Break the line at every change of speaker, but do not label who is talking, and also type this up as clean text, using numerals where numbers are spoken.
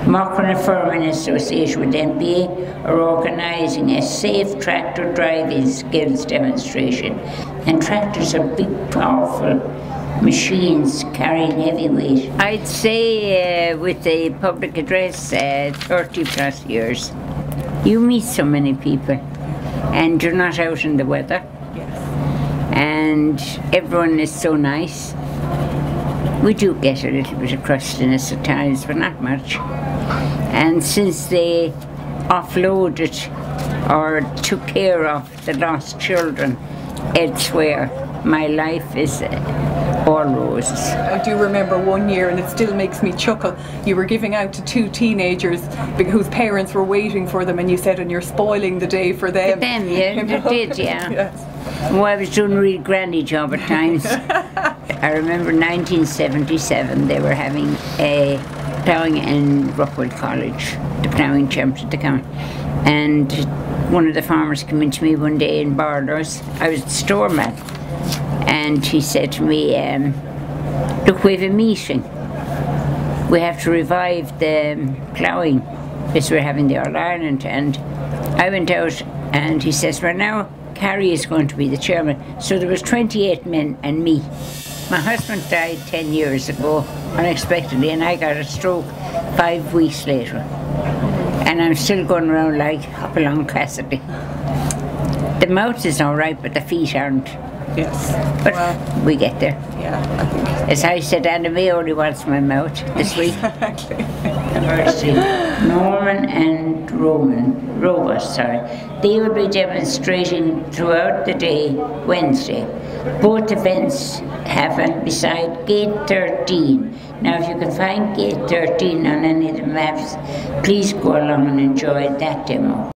Mockran Firm in association with MBA are organising a safe tractor driving skills demonstration. And tractors are big, powerful machines carrying heavy weight. I'd say with the public address, 30 plus years. You meet so many people and you're not out in the weather.
Yes.
And everyone is so nice. We do get a little bit of crustiness at times, but not much. And since they offloaded or took care of the lost children elsewhere, my life is all roses.
I do remember one year, and it still makes me chuckle, you were giving out to 2 teenagers whose parents were waiting for them, and you said, and you're spoiling the day for them.
For them, yeah,
you know?
they did, yeah.
Yes.
Well, I was doing a real granny job at times. I remember 1977, they were having a ploughing in Rockwell College, the ploughing championship, the county. And one of the farmers came into me one day in Borders. I was the storeman. And he said to me, look, we have a meeting. We have to revive the ploughing because we're having the All-Ireland. And I went out and he says, well, now Carrie is going to be the chairman. So there was 28 men and me. My husband died 10 years ago, unexpectedly, and I got a stroke 5 weeks later. And I'm still going around like Hopalong Cassidy. The mouth is all right, but the feet aren't.
Yes.
But
well,
we get there.
Yeah, I think.
As I said, Anna May only wants my mouth this week.
Exactly.
Norman and Robert, they will be demonstrating throughout the day, Wednesday. Both events happen beside Gate 13. Now, if you can find Gate 13 on any of the maps, please go along and enjoy that demo.